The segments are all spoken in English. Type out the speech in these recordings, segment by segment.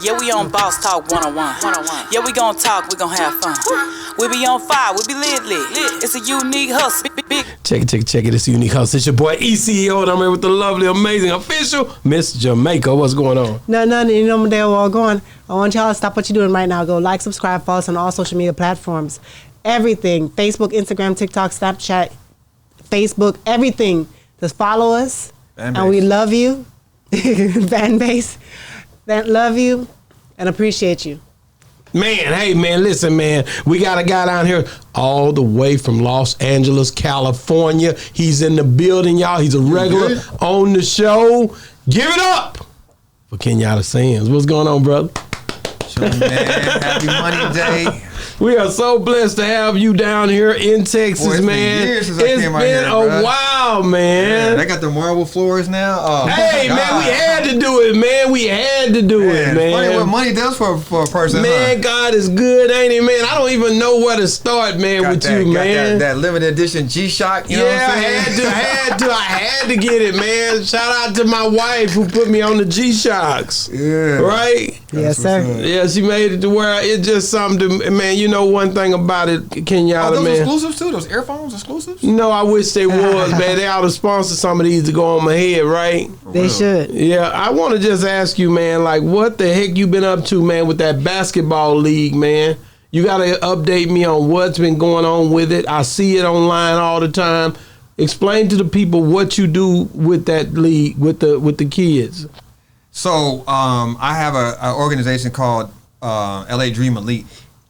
Yeah, we on Boss Talk 101. Yeah, we gon' talk, we gon' have fun. We be on fire, we be lit. It's a unique hustle. Check it. It's a unique hustle. It's your boy ECO, and I'm here with the lovely, amazing, official Miss Jamaica. What's going on? Nothing. You know where we're all going. I want y'all to stop what you're doing right now. Go like, subscribe, follow us on all social media platforms. Everything. Facebook, Instagram, TikTok, Snapchat, Facebook, everything. Just follow us. And we love you. Fan base. That love you and appreciate you. Man, hey, man, listen, man. We got a guy down here all the way from Los Angeles, California. He's in the building, y'all. He's a regular on the show. Give it up for Kenyatta Sands. What's going on, brother? Man, happy Money Day. We are so blessed to have you down here in Texas, Boy, man. It's been a while, man. Yeah, they got the marble floors now. Oh, hey, man, we had to do it, man. It's funny what money does for a person. Man, God is good, ain't he, man? I don't even know where to start, man, man. That limited edition G-Shock, you know what I'm saying? I had to get it, man. Shout out to my wife who put me on the G-Shocks. Yeah. Right? Yes, sir. Yeah, she made it to where it's just something to, man, you know one thing about it, Kenyatta, those man. Exclusives too? Those earphones exclusives? No, I wish they was, man. They ought to sponsor some of these to go on my head, right? They should. Yeah, I want to just ask you, man, like, what the heck you been up to, man, with that basketball league, man? You got to update me on what's been going on with it. I see it online all the time. Explain to the people what you do with that league, with the kids. So, I have an organization called LA Dream Elite.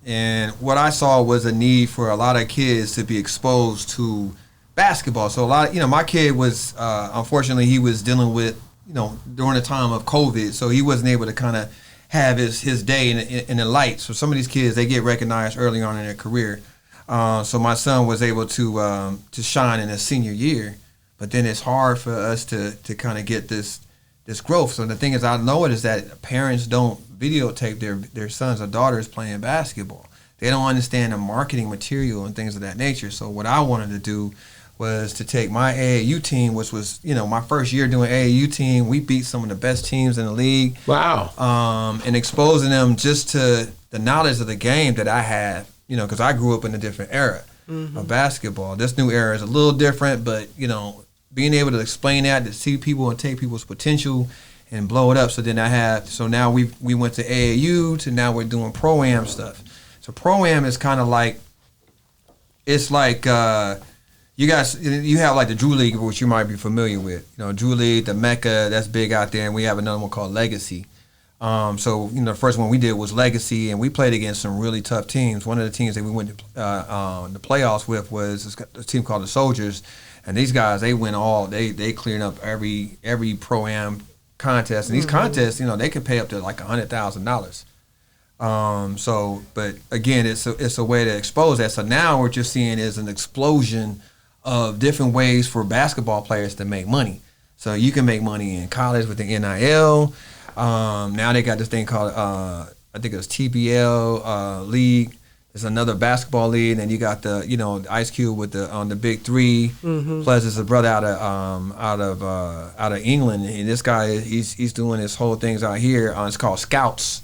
And what I saw was a need for a lot of kids to be exposed to basketball. So my kid was, unfortunately, he was dealing with, during the time of COVID. So he wasn't able to kind of have his day in the light. So some of these kids, they get recognized early on in their career. So my son was able to shine in his senior year. But then it's hard for us to kind of get this growth. So the thing is, I know it is that parents don't videotape their sons or daughters playing basketball. They don't understand the marketing material and things of that nature. So what I wanted to do was to take my AAU team, which was, my first year doing AAU team. We beat some of the best teams in the league. Wow. And exposing them just to the knowledge of the game that I have, because I grew up in a different era of basketball. This new era is a little different, but, being able to explain that, to see people and take people's potential and blow it up. So now we went to AAU to now we're doing Pro-Am stuff. So Pro-Am is kind of like, it's like you have like the Drew League, which you might be familiar with. Drew League, the Mecca, that's big out there, and we have another one called Legacy. So the first one we did was Legacy, and we played against some really tough teams. One of the teams that we went to the playoffs with was a team called the Soldiers, and these guys, they went they cleared up every Pro-Am contest, and these contests, they could pay up to like $100,000. But again, it's a way to expose that. So now what you're seeing is an explosion of different ways for basketball players to make money. So you can make money in college with the NIL. Now they got this thing called I think it was TBL league. There's another basketball league, and you got the Ice Cube with the Big Three. Plus, there's a brother out of England, and this guy he's doing his whole things out here. It's called Scouts,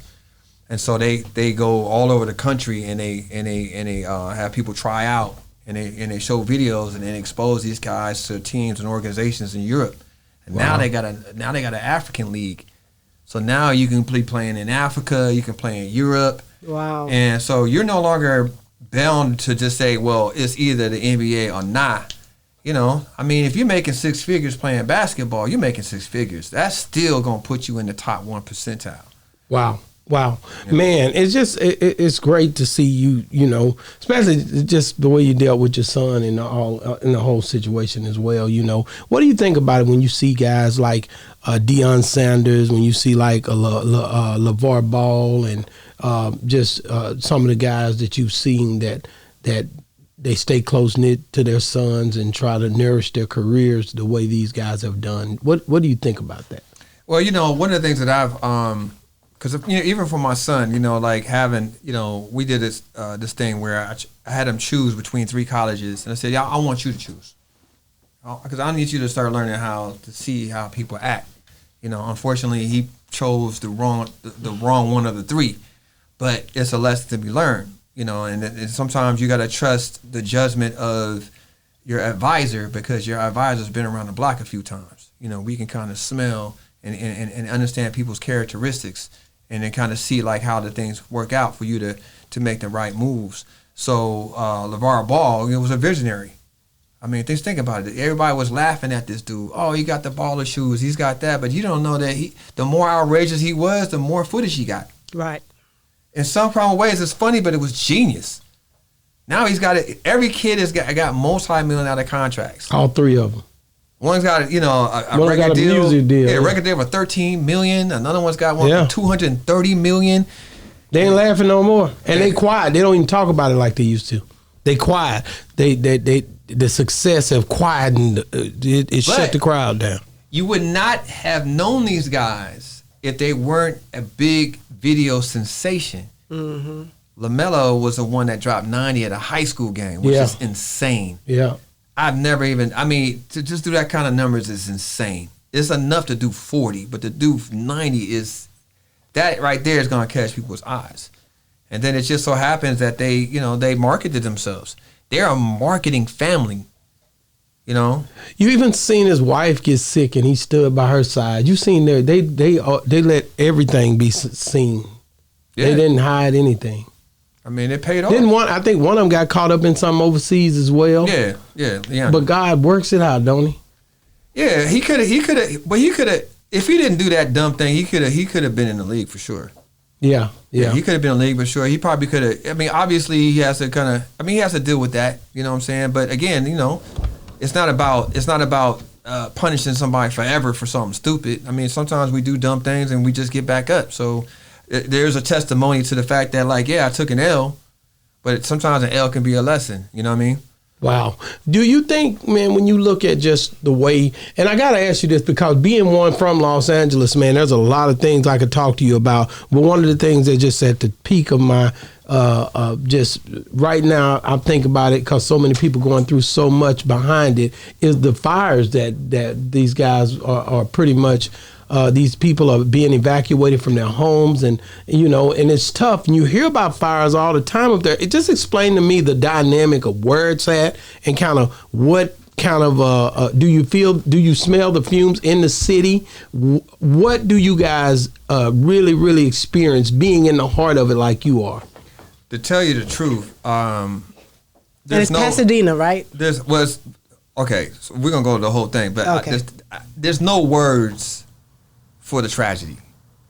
and so they go all over the country, and they have people try out, and they show videos, and then expose these guys to teams and organizations in Europe. And now they got an African league, so now you can playing in Africa, you can play in Europe. Wow. And so you're no longer bound to just say, well, it's either the NBA or not. If you're making six figures playing basketball, you're making six figures. That's still going to put you in the top 1 percentile. Wow. Man, it's just, it's great to see you, especially just the way you dealt with your son and in the whole situation as well. What do you think about it when you see guys like Deion Sanders, when you see like LeVar Ball and just some of the guys that you've seen that they stay close-knit to their sons and try to nourish their careers the way these guys have done? What do you think about that? Well, one of the things that I've because even for my son, like having, we did this thing where I had him choose between 3 colleges, and I said, yeah, I want you to choose, because I need you to start learning how to see how people act. You know, unfortunately, he chose the wrong one of the three. But it's a lesson to be learned, you know, and sometimes you got to trust the judgment of your advisor because your advisor's been around the block a few times. You know, we can kind of smell and understand people's characteristics and then kind of see like how the things work out for you to make the right moves. So LeVar Ball, it was a visionary. I mean, think about it. Everybody was laughing at this dude. Oh, he got the baller shoes. He's got that. But you don't know that the more outrageous he was, the more footage he got. Right. In some problem ways, it's funny, but it was genius. Now he's got it. Every kid has got multi-million-dollar contracts. All three of them. One's got a One's record got a deal. music deal. Yeah, record deal for $13 million. Another one's got one for $230 million. They ain't laughing no more, and they quiet. They don't even talk about it like they used to. They quiet. The success have quietened. It shut the crowd down. You would not have known these guys if they weren't a big video sensation. Mm-hmm. LaMelo was the one that dropped 90 at a high school game, which is insane. Yeah. I've never even, I mean, to just do that kind of numbers is insane. It's enough to do 40, but to do 90 is, that right there is going to catch people's eyes. And then it just so happens that they marketed themselves. They're a marketing family, you know. You even seen his wife get sick and he stood by her side. You seen they let everything be seen. Yeah. They didn't hide anything. I mean, it paid off. I think one of them got caught up in something overseas as well. Yeah. But God works it out, don't he? Yeah, he could have. But he could have. If he didn't do that dumb thing, he could have been in the league for sure. Yeah. He could have been in the league for sure. He probably could have. I mean, obviously he has to he has to deal with that. You know what I'm saying? But again, you know, it's not about punishing somebody forever for something stupid. I mean, sometimes we do dumb things and we just get back up. So there's a testimony to the fact that, like, yeah, I took an L, but sometimes an L can be a lesson. You know what I mean? Wow. Do you think, man, when you look at just the way, and I got to ask you this because being one from Los Angeles, man, there's a lot of things I could talk to you about. But one of the things that just at the peak of my, just right now, I think about it because so many people going through so much behind it, is the fires that these guys are pretty much, these people are being evacuated from their homes, and you know, and it's tough. And you hear about fires all the time up there. It just explained to me the dynamic of where it's at and kind of what kind of do you smell the fumes in the city? What do you guys really experience being in the heart of it like you are? To tell you the truth, and it's Pasadena, right? Okay. So we're gonna go to the whole thing, but okay. There's no words for the tragedy.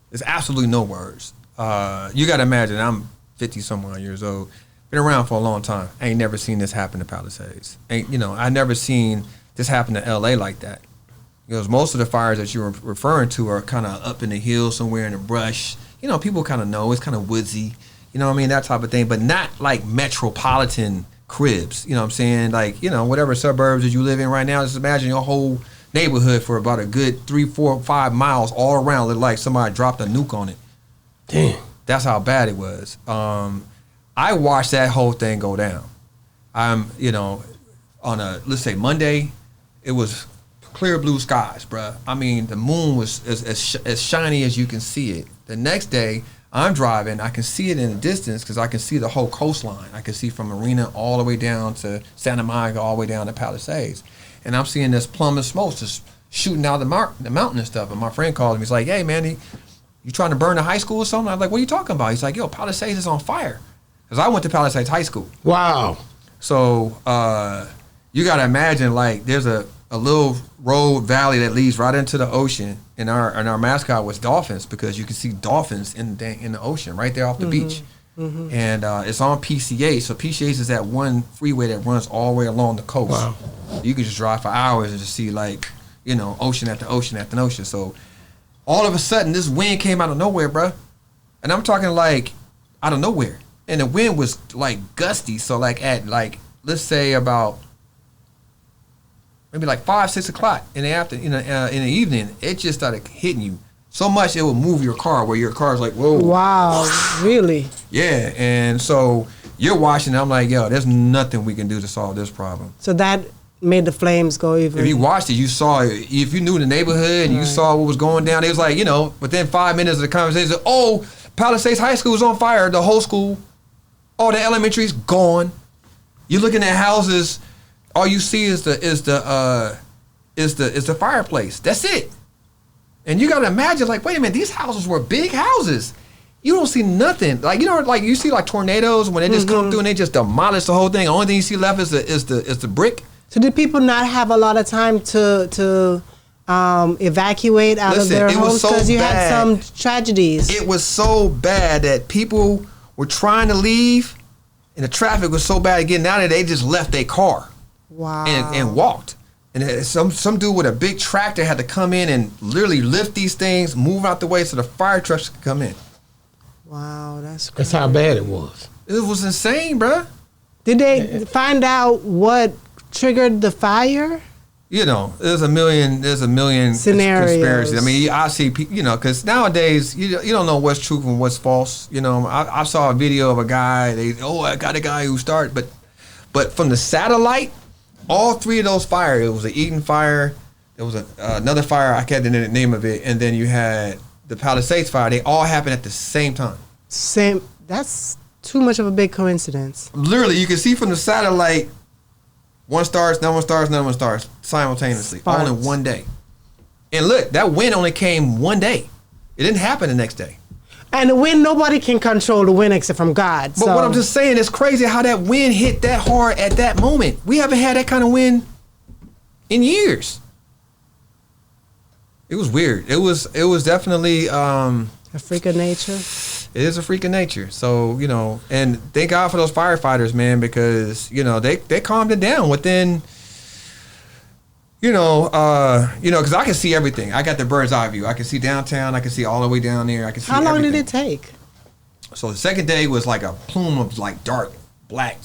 There's absolutely no words. You got to imagine, I'm 50-some years old, been around for a long time. I ain't never seen this happen to Palisades. I never seen this happen to LA like that. Because most of the fires that you're referring to are kind of up in the hills somewhere in the brush. You know, people kind of know it's kind of woodsy. You know what I mean? That type of thing, but not like metropolitan cribs. You know what I'm saying? Like, you know, whatever suburbs that you live in right now, just imagine your whole neighborhood for about a good 3, 4, 5 miles all around looked like somebody dropped a nuke on it. Damn. That's how bad it was. I watched that whole thing go down. On let's say Monday, it was clear blue skies, bruh. I mean, the moon was as shiny as you can see it. The next day, I'm driving, I can see it in the distance because I can see the whole coastline. I can see from Marina all the way down to Santa Monica, all the way down to Palisades. And I'm seeing this plum of smoke just shooting out the mountain and stuff. And my friend called me. He's like, hey, man, you trying to burn the high school or something? I'm like, what are you talking about? He's like, yo, Palisades is on fire. Because I went to Palisades High School. Wow. So you got to imagine, like, there's a little road valley that leads right into the ocean. And our mascot was dolphins because you can see dolphins in the ocean right there off the beach. Mm-hmm. And it's on PCH. So PCH is that one freeway that runs all the way along the coast. Wow. You can just drive for hours and just see, like, you know, ocean after ocean after ocean. So all of a sudden, this wind came out of nowhere, bro. And I'm talking like out of nowhere. And the wind was like gusty. So like at like, let's say about maybe like 5, 6 o'clock in the evening, it just started hitting you so much it would move your car where your car's like, whoa. Wow, really? Yeah, and so you're watching, I'm like, yo, there's nothing we can do to solve this problem. So that made the flames go even. If you watched it, you saw it. If you knew the neighborhood and you saw what was going down, it was like, within 5 minutes of the conversation, Palisades High School is on fire, the whole school. Oh, the elementary's gone. You're looking at houses, all you see is the fireplace. That's it. And you gotta imagine, like, wait a minute, these houses were big houses. You don't see nothing. Like, you see like tornadoes when they just come through and they just demolish the whole thing. The only thing you see left is the brick. So did people not have a lot of time to evacuate out of their homes because you had some tragedies? It was so bad that people were trying to leave, and the traffic was so bad getting out of there, they just left their car. Wow. And walked. And some dude with a big tractor had to come in and literally lift these things, move out the way so the fire trucks could come in. Wow, that's crazy. That's how bad it was. It was insane, bruh. Did they find out what triggered the fire? There's a million scenarios. conspiracies. I mean, I see people, because nowadays you don't know what's true and what's false. I saw a video of a guy. I got a guy who started, but from the satellite, all three of those fires. It was the Eden fire. There was another fire. I can't remember the name of it, and then you had the Palisades fire. They all happened at the same time. That's too much of a big coincidence. Literally, you can see from the satellite. One starts, another one starts, another one starts simultaneously, all in one day. And look, that wind only came one day. It didn't happen the next day. And the wind, nobody can control the wind except from God. But what I'm just saying, it's crazy how that wind hit that hard at that moment. We haven't had that kind of wind in years. It was weird. It was definitely a freak of nature. It is a freak of nature. So, and thank God for those firefighters, man, because, they calmed it down within, because I can see everything. I got the bird's eye view. I can see downtown. I can see all the way down there. I can see How long everything. did it take? So the second day was like a plume of like dark black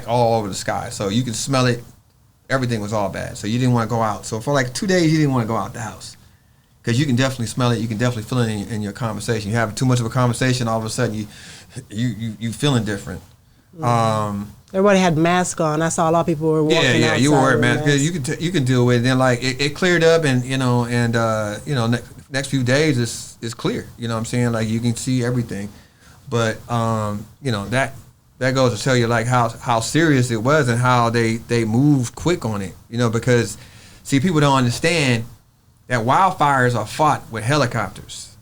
all over the sky. So you could smell it. Everything was all bad. So you didn't want to go out. So for like 2 days, you didn't want to go out the house. Because you can definitely smell it. You can definitely feel it in your conversation. You have too much of a conversation, all of a sudden you feeling different. Everybody had masks on. I saw a lot of people were walking outside. You were wearing masks. You can deal with it. Then like it cleared up, and next few days it's clear. You know what I'm saying? Like you can see everything, but that goes to tell you like how serious it was and how they moved quick on it. Because see, people don't understand that wildfires are fought with helicopters.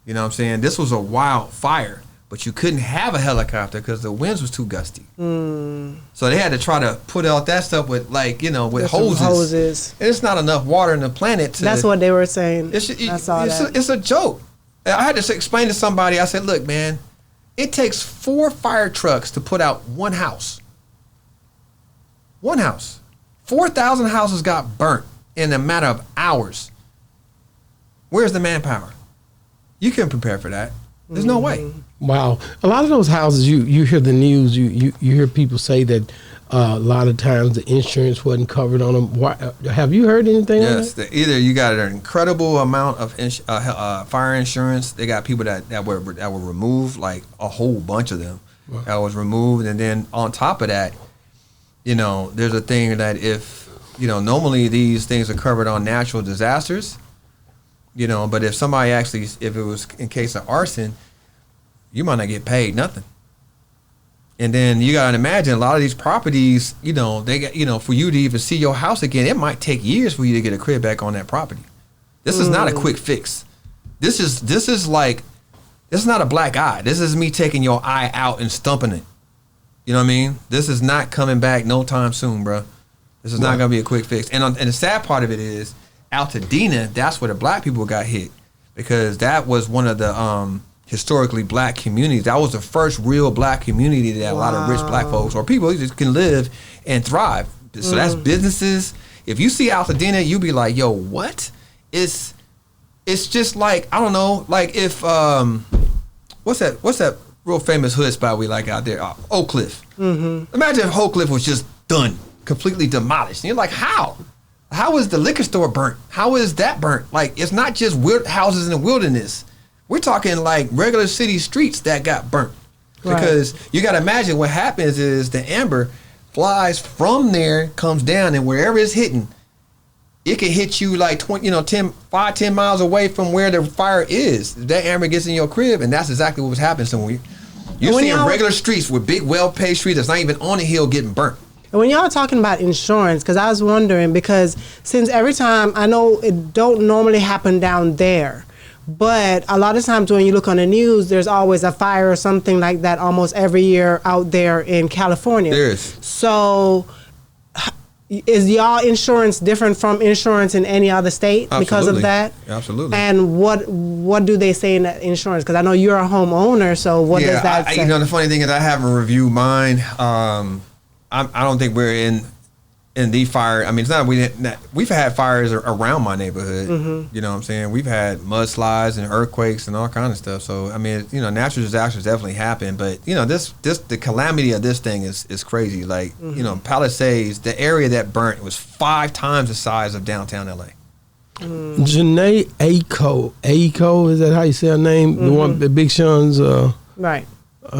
You know what I'm saying? This was a wildfire, but you couldn't have a helicopter because the winds was too gusty. So they had to try to put out that stuff with with hoses. And it's not enough water in the planet. That's what they were saying. It's a joke. I had to explain to somebody. I said, look, man, it takes 4 fire trucks to put out one house. One house. 4,000 houses got burnt in a matter of hours. Where's the manpower? You couldn't prepare for that. There's no way. Wow. A lot of those houses, you hear the news, you hear people say that a lot of times the insurance wasn't covered on them. Have you heard anything on that? Either you got an incredible amount of fire insurance. They got people that were removed, like a whole bunch of them that was removed. And then on top of that, there's a thing that if, normally these things are covered on natural disasters, but if somebody if it was in case of arson, you might not get paid nothing. And then you gotta imagine a lot of these properties, they got, for you to even see your house again, it might take years for you to get a crib back on that property. This is not a quick fix. This is not a black eye. This is me taking your eye out and stumping it. You know what I mean? This is not coming back no time soon, bro. This is not gonna be a quick fix. And the sad part of it is, Altadena, that's where the black people got hit, because that was one of the historically black communities. That was the first real black community that a lot of rich black folks or people just can live and thrive. So that's businesses. If you see Altadena, you be like, yo, what? It's just like, I don't know, like if what's that real famous hood spot we like out there? Oak Cliff. Imagine if Oak Cliff was just done, completely demolished. And you're like, how? How is the liquor store burnt? How is that burnt? Like, it's not just houses in the wilderness. We're talking like regular city streets that got burnt. Right. Because you got to imagine what happens is the amber, flies from there, comes down, and wherever it's hitting, it can hit you like 10 miles away from where the fire is. That amber gets in your crib, and that's exactly what was happening. So you're seeing regular streets with big, well-paved streets that's not even on a hill getting burnt. And when y'all talking about insurance, because I was wondering, because since every time, I know it don't normally happen down there, but a lot of times when you look on the news, there's always a fire or something like that almost every year out there in California. There is. So is y'all insurance different from insurance in any other state because of that? Absolutely. And what do they say in that insurance? Because I know you're a homeowner, so what does that say? The funny thing is I haven't reviewed mine. I don't think we're in the fire. I mean, it's not we've had fires around my neighborhood. Mm-hmm. You know what I'm saying? We've had mudslides and earthquakes and all kinds of stuff. So I mean, natural disasters definitely happen. But the calamity of this thing is crazy. Like Palisades, the area that burnt was 5 times the size of downtown LA. Janae Aiko, is that how you say her name? The one, Big Sean's. Right.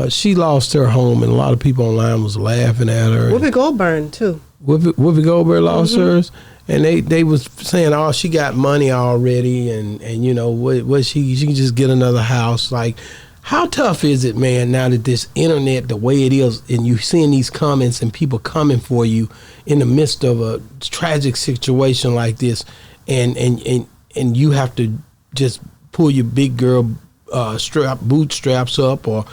She lost her home, and a lot of people online was laughing at her. Whoopi Goldberg too. Whoopi Goldberg lost hers, and they was saying, "Oh, she got money already, and what she can just get another house." Like, how tough is it, man? Now that this internet, the way it is, and you seeing these comments and people coming for you in the midst of a tragic situation like this, and you have to just pull your big girl bootstraps up or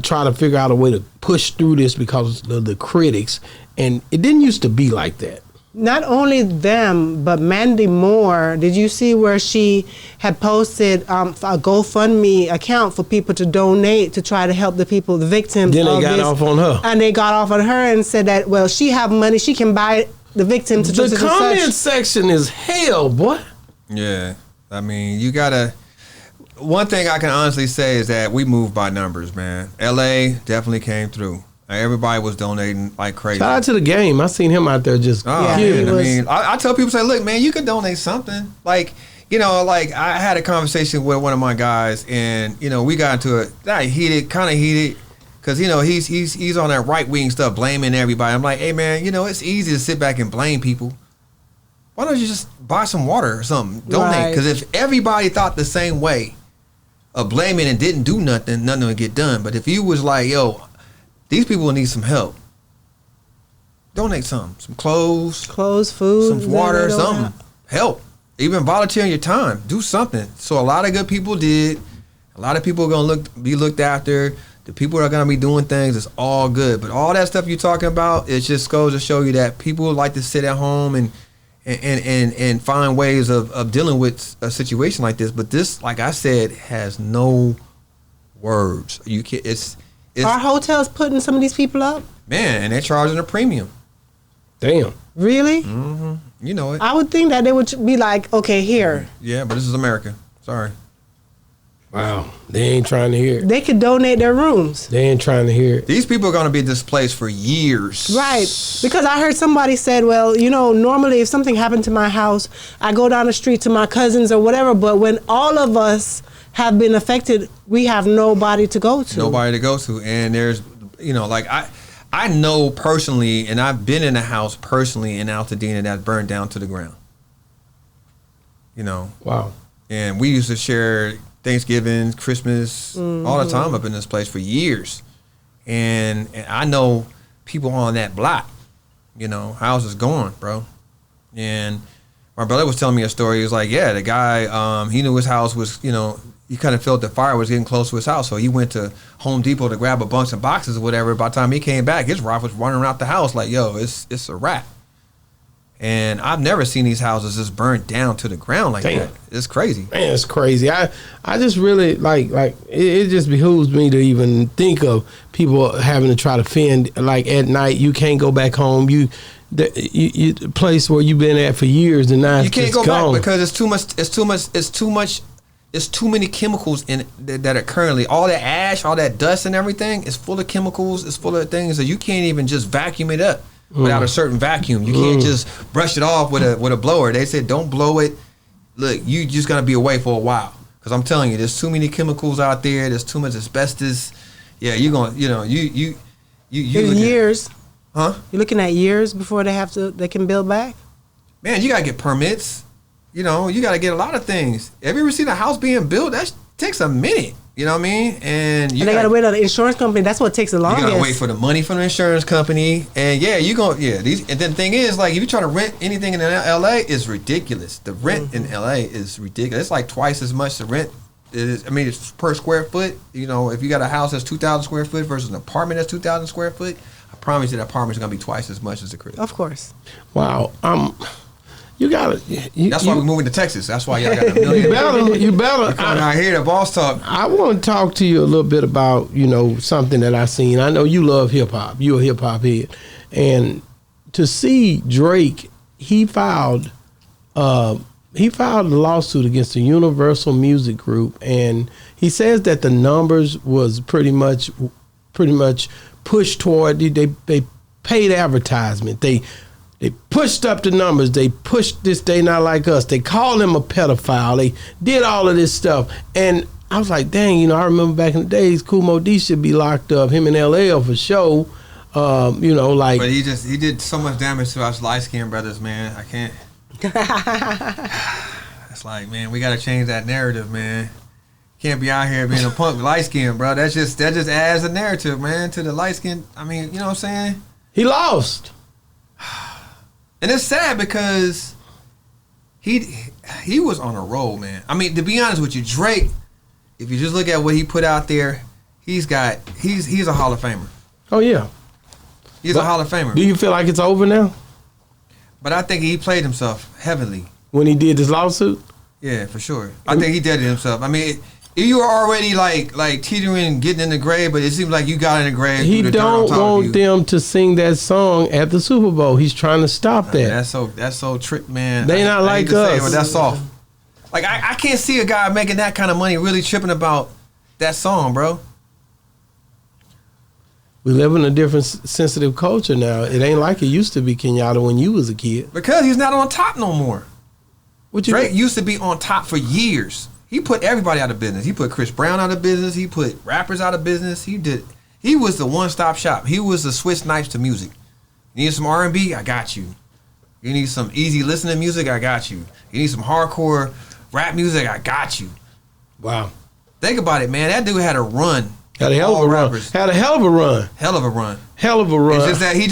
try to figure out a way to push through this because of the critics. And it didn't used to be like that. Not only them, but Mandy Moore. Did you see where she had posted a GoFundMe account for people to donate to try to help the people, the victims? Then they got off on her. And they got off on her and said that, well, she have money, she can buy the victim to do such. The comment section is hell, boy. Yeah. I mean, you gotta. One thing I can honestly say is that we move by numbers, man. LA definitely came through. Everybody was donating like crazy. Shout out to the game. I seen him out there just. I tell people, say, look, man, you could donate something. Like I had a conversation with one of my guys, and we got into it. Kind of heated, because he's on that right wing stuff, blaming everybody. I'm like, hey, man, it's easy to sit back and blame people. Why don't you just buy some water or something? Donate, because if everybody thought the same way of blaming and didn't do nothing would get done. But if you was like, yo, these people need some help, donate some clothes, food, some water, something. Help. Even volunteering your time. Do something. So a lot of good people did. A lot of people are going to be looked after. The people that are going to be doing things, it's all good. But all that stuff you're talking about, it just goes to show you that people like to sit at home and find ways of dealing with a situation like this. But this, like I said, has no words. You can't. It's Are hotels putting some of these people up? Man, and they're charging a premium. Damn. Really? Mm-hmm. You know it. I would think that they would be like, okay, here. Yeah, but this is America. Sorry. Wow. They ain't trying to hear it. They could donate their rooms. They ain't trying to hear it. These people are going to be displaced for years. Right. Because I heard somebody said, well, normally if something happened to my house, I go down the street to my cousins or whatever. But when all of us have been affected, we have nobody to go to. Nobody to go to. And there's, I know personally, and I've been in a house personally in Altadena that's burned down to the ground. Wow. And we used to share Thanksgiving, Christmas, all the time up in this place for years. And I know people on that block, house is gone, bro. And my brother was telling me a story. He was like, yeah, the guy, he knew his house was, he kind of felt the fire was getting close to his house. So he went to Home Depot to grab a bunch of boxes or whatever. By the time he came back, his wife was running around the house like, yo, it's a wrap. And I've never seen these houses just burnt down to the ground like that. It's crazy. Man, it's crazy. I just really like it just behooves me to even think of people having to try to fend, like at night you can't go back home. The place where you've been at for years, and now you can't go back because it's too many chemicals in that are currently, all that ash, all that dust and everything is full of chemicals. It's full of things that you can't even just vacuum it up without a certain vacuum. You can't just brush it off with a blower. They said don't blow it. Look, you just gotta be away for a while, because I'm telling you, there's too many chemicals out there. There's too much asbestos. Yeah, you're gonna, you years. Huh? You're looking at years before they can build back? Man, you gotta get permits. You know, you gotta get a lot of things. Have you ever seen a house being built? That takes a minute. You know what I mean? And they gotta wait on the insurance company. That's what takes the longest. You gotta wait for the money from the insurance company. And and then the thing is, like, if you try to rent anything in LA, it's ridiculous. The rent in LA is ridiculous. It's like twice as much the rent. It's per square foot. You know, if you got a house that's 2,000 square foot versus an apartment that's 2,000 square foot, I promise you that apartment's gonna be twice as much as the crib. Of course. Wow. You gotta. That's why we're moving to Texas. That's why y'all got a million. You better. I hear the boss talk. I want to talk to you a little bit about something that I seen. I know you love hip hop. You're a hip hop head, and to see Drake, he filed a lawsuit against the Universal Music Group, and he says that the numbers was pretty much pushed toward they paid advertisement. They pushed up the numbers. They pushed this. They not like us. They called him a pedophile. They did all of this stuff. And I was like, dang, I remember back in the days, Kool Moe Dee should be locked up. Him and LL for sure. But he did so much damage to us light skinned brothers, man. I can't. It's like, man, we got to change that narrative, man. Can't be out here being a punk light skinned, bro. That just adds a narrative, man, to the light skin. I mean, you know what I'm saying? He lost. And it's sad because he was on a roll, man. I mean, to be honest with you, Drake, if you just look at what he put out there, he's a Hall of Famer. Oh yeah. He's a Hall of Famer. Do you feel like it's over now? But I think he played himself heavily. When he did this lawsuit? Yeah, for sure. I think he did it himself. I mean, you were already like teetering, getting in the grave, but it seems like you got in the grave. He don't want them to sing that song at the Super Bowl. He's trying to stop that. That's so trick, man. They not like us. But that's soft. Like I can't see a guy making that kind of money really tripping about that song, bro. We live in a different sensitive culture now. It ain't like it used to be, Kenyatta, when you was a kid. Because he's not on top no more. Drake mean? used to be on top for years. He put everybody out of business. He put Chris Brown out of business. He put rappers out of business. He was the one-stop shop. He was the Swiss knife to music. You need some R&B? I got you. You need some easy listening music? I got you. You need some hardcore rap music? I got you. Wow. Think about it, man. That dude had a run. Had a hell of a run. Had a hell of a run. Hell of a run. Hell of a run. It's just that he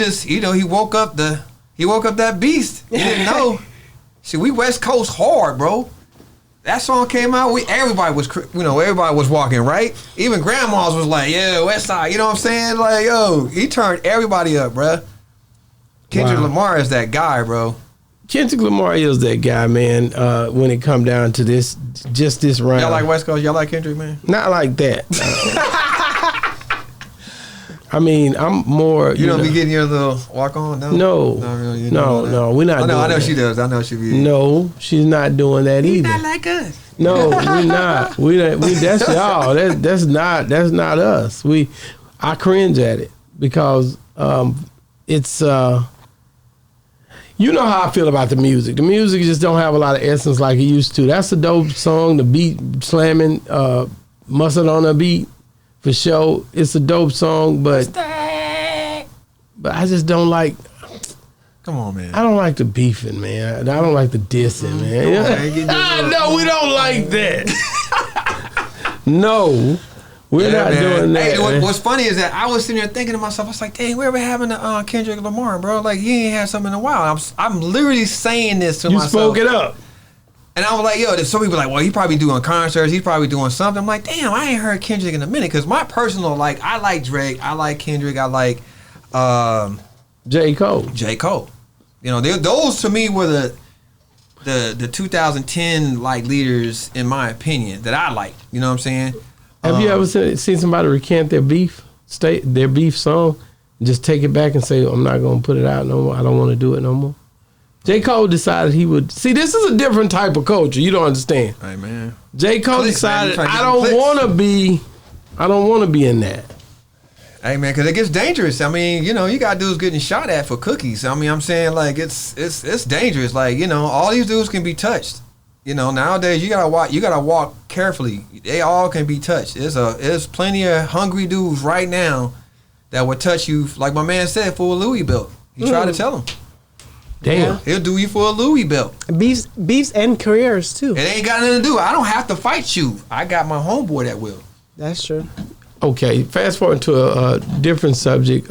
woke up that beast. He didn't know. See, we West Coast hard, bro. That song came out, everybody was walking, right? Even grandmas was like, yeah, West Side, you know what I'm saying? Like, yo, he turned everybody up, bro. Kendrick Lamar is that guy, bro. Kendrick Lamar is that guy, man, when it come down to this round. Y'all like West Coast? Y'all like Kendrick, man? Not like that. I mean, I'm more. You don't be getting your little walk on? No, we're not. I know she does. I know she be. No, she's not doing that either. Not like us. No, we're not. We that's y'all. That's not us. I cringe at it because it's. You know how I feel about the music. The music just don't have a lot of essence like it used to. That's a dope song. The beat slamming, mustard on a beat. For sure, it's a dope song, but I just don't like. Come on, man. I don't like the beefing, man. I don't like the dissing, man. No, we don't like that. No, we're not doing that. Hey, what's funny is that I was sitting there thinking to myself, I was like, dang, where we having a Kendrick Lamar, bro? Like, he ain't had something in a while. I'm literally saying this to myself. You spoke it up. And I was like, yo, there's some people like, well, he probably doing concerts. He's probably doing something. I'm like, damn, I ain't heard Kendrick in a minute. Because my personal, I like Drake. I like Kendrick. I like J. Cole. J. Cole. You know, those to me were the 2010 leaders, in my opinion, that I like. You know what I'm saying? Have you ever seen somebody recant their beef song, and just take it back and say, I'm not going to put it out no more. I don't want to do it no more. J. Cole decided he would. See, this is a different type of culture. You don't understand. Hey, man. J. Cole decided, I don't want to be in that. Hey, man, because it gets dangerous. I mean, you got dudes getting shot at for cookies. I mean, I'm saying, it's dangerous. All these dudes can be touched. Nowadays, you gotta walk carefully. They all can be touched. There's plenty of hungry dudes right now that would touch you, like my man said, for a Louis belt. He tried to tell him. Damn. He'll do you for a Louis belt. Beefs end careers too. It ain't got nothing to do. I don't have to fight you. I got my homeboy that will. That's true. Okay, fast forward to a different subject.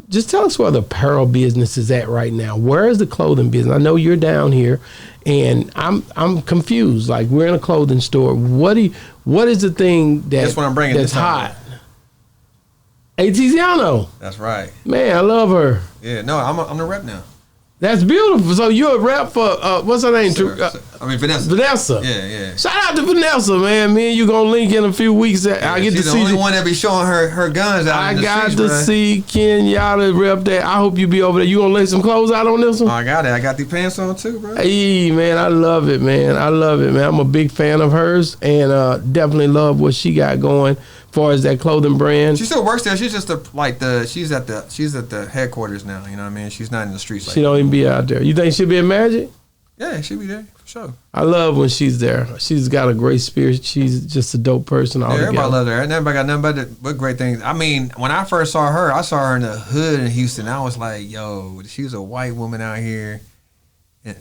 Just tell us where the apparel business is at right now. Where is the clothing business? I know you're down here, and I'm confused. Like, we're in a clothing store. What is the thing That's what I'm bringing that's this time. hot? Tiziano. That's right. Man, I love her. Yeah, no, I'm the rep now. That's beautiful. So you're a rep for what's her name? Vanessa. Vanessa. Yeah. Shout out to Vanessa, man. Me and you gonna link in a few weeks. I get to She's see the only one that be showing her guns out. I in the got streets, to bro. see Kenyatta rep that. I hope you be over there. You gonna lay some clothes out on this one? Oh, I got it. I got the pants on too, bro. Hey, man, I love it, man. I'm a big fan of hers, and definitely love what she got going as far as that clothing brand. She still works there. She's just she's at the headquarters now. You know what I mean? She's not in the streets. She don't even be out there. You think she'll be at Magic? Yeah, she'll be there for sure. I love when she's there. She's got a great spirit. She's just a dope person. Everybody loves her. Everybody got nothing but great things. I mean, when I first saw her in the hood in Houston. I was like, yo, she was a white woman out here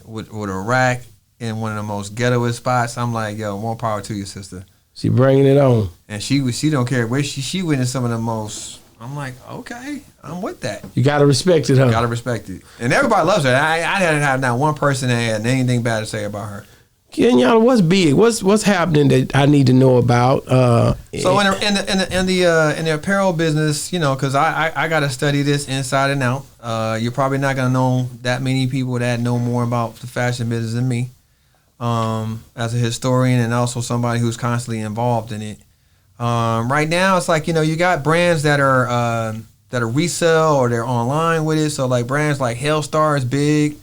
with a rack in one of the most ghettoest spots. I'm like, yo, more power to you, sister. She bringing it on. And she don't care where she went in some of the most. I'm like, okay, I'm with that. You gotta respect it, huh? Gotta respect it. And everybody loves her. I didn't have not one person that had anything bad to say about her. Kenyatta, what's big? What's happening that I need to know about? So in the apparel business, you know, because I got to study this inside and out. You're probably not gonna know that many people that know more about the fashion business than me, as a historian and also somebody who's constantly involved in it. Right now, it's like, you know, you got brands that are resell or they're online with it. So like brands like Hellstar is big.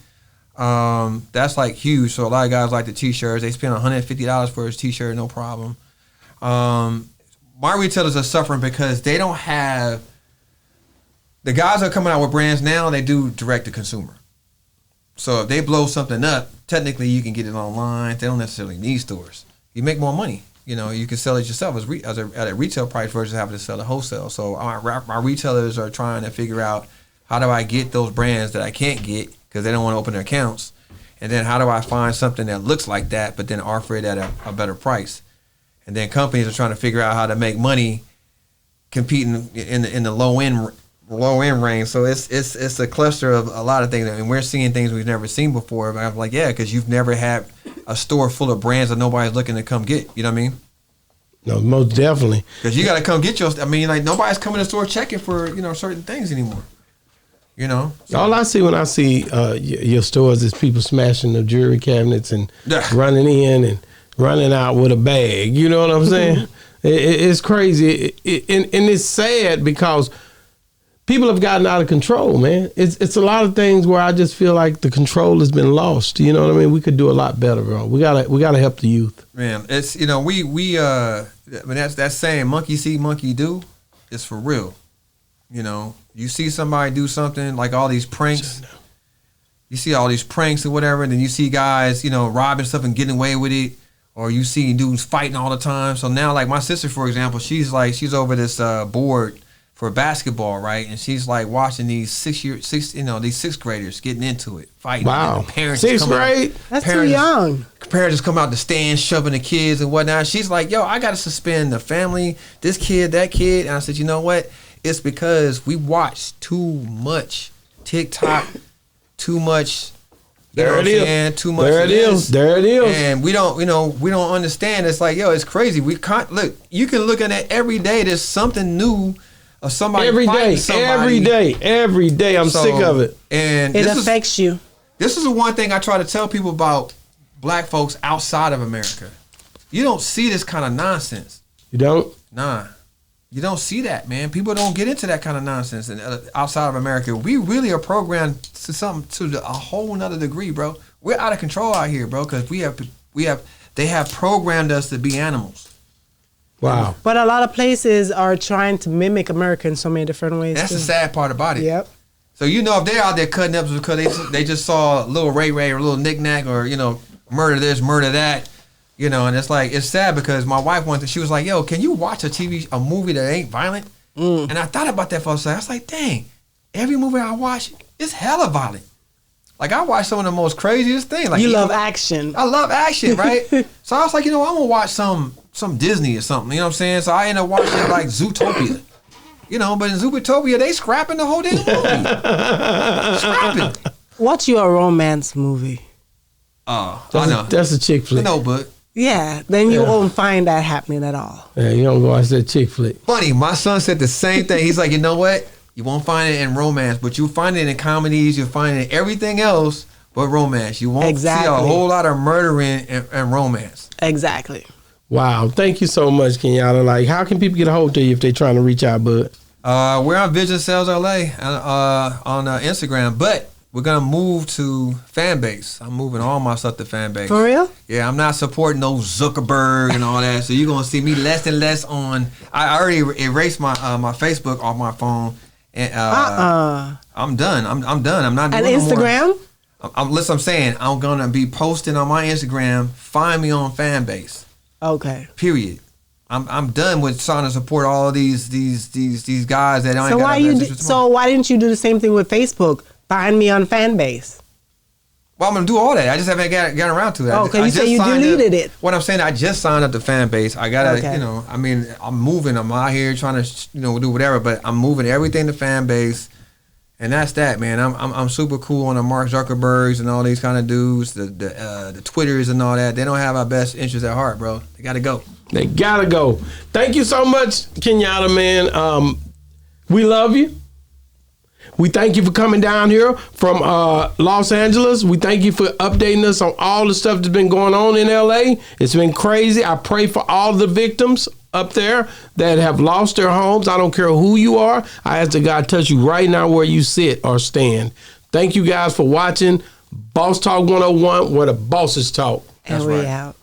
That's like huge. So a lot of guys like the t-shirts. They spend $150 for his t-shirt, no problem. My retailers are suffering because they don't have the guys that are coming out with brands now. They do direct to consumer. So if they blow something up, technically you can get it online. They don't necessarily need stores. You make more money. You know, you can sell it yourself at a retail price versus having to sell it wholesale. So my retailers are trying to figure out, how do I get those brands that I can't get because they don't want to open their accounts? And then how do I find something that looks like that but then offer it at a better price? And then companies are trying to figure out how to make money competing in the low end range. So it's a cluster of a lot of things, and we're seeing things we've never seen before. But I'm like, yeah, because you've never had a store full of brands that nobody's looking to come get. You know what I mean? No, most definitely. Because you got to come get your. I mean, like nobody's coming to the store checking for certain things anymore. You know, all I see when I see your stores is people smashing the jewelry cabinets and running in and running out with a bag. You know what I'm saying? It's crazy, and it's sad because people have gotten out of control, man. It's a lot of things where I just feel like the control has been lost. You know what I mean? We could do a lot better, bro. We gotta help the youth. Man, it's when that's saying monkey see, monkey do, it's for real. You know, you see somebody do something like all these pranks. You see all these pranks or whatever, and then you see guys, robbing stuff and getting away with it, or you see dudes fighting all the time. So now, like my sister, for example, she's over this board for basketball, right? And she's like watching these sixth graders getting into it, fighting. Wow, parents sixth grade? That's too young. Parents just come out the stand, shoving the kids and whatnot. She's like, yo, I got to suspend the family, this kid, that kid. And I said, you know what? It's because we watch too much TikTok, too much. There it is. Too much. There it is. There it is. And we don't understand. It's like, yo, it's crazy. We can't look. You can look at it every day. There's something new of somebody every fighting day. somebody. Every day. I'm sick of it. And it affects you. This is the one thing I try to tell people about black folks outside of America. You don't see this kind of nonsense. You don't? Nah. You don't see that, man. People don't get into that kind of nonsense. And outside of America, we really are programmed to a whole nother degree, bro. We're out of control out here, bro, because they have programmed us to be animals. Wow. But a lot of places are trying to mimic America in so many different ways. That's too. the sad part about it. Yep. So if they're out there cutting up because they just saw little Ray Ray or little Knick Knack or murder this, murder that. And it's like, it's sad because my wife she was like, yo, can you watch a movie that ain't violent? And I thought about that for a second. I was like, dang, every movie I watch is hella violent. Like, I watch some of the most craziest things. Like, You love action. I love action, right? So I was like, I'm gonna watch some Disney or something. You know what I'm saying? So I ended up watching like Zootopia. But in Zootopia, they scrapping the whole damn movie. Scrapping. What's your romance movie? Oh, I know. That's a chick flick. No, but Yeah, then you won't find that happening at all. Yeah, you don't go watch that chick flick. funny, my son said the same thing. He's like, you know what? You won't find it in romance, but you'll find it in comedies. You'll find it in everything else but romance. You won't see a whole lot of murdering and romance. Exactly. Wow. Thank you so much, Kenyatta. Like, how can people get a hold of you if they're trying to reach out, bud? We're on Vision Sales LA on Instagram, but we're going to move to Fanbase. I'm moving all my stuff to Fanbase. For real? Yeah, I'm not supporting no Zuckerberg and all that. So you're going to see me less and less on. I already erased my Facebook off my phone. And, I'm done. I'm done. I'm not doing And no more. Instagram? Listen, I'm saying I'm going to be posting on my Instagram. Find me on Fanbase. Okay. Period. I'm done with trying to support all of these guys that ain't So got why no business with the money. why didn't you do the same thing with Facebook? Find me on Fanbase. Well, I'm gonna do all that. I just haven't gotten around to it. Oh, because you say you signed deleted up. it. What I'm saying, I just signed up to Fanbase. I gotta, Okay. I'm moving. I'm out here trying to, do whatever. But I'm moving everything to Fanbase, and that's that, man. I'm super cool on the Mark Zuckerbergs and all these kind of dudes, the Twitters and all that. They don't have our best interests at heart, bro. They gotta go. They gotta go. Thank you so much, Kenyatta, man. We love you. We thank you for coming down here from Los Angeles. We thank you for updating us on all the stuff that's been going on in LA. It's been crazy. I pray for all the victims up there that have lost their homes. I don't care who you are. I ask that God touch you right now where you sit or stand. Thank you guys for watching Boss Talk 101, where the bosses talk. And we out.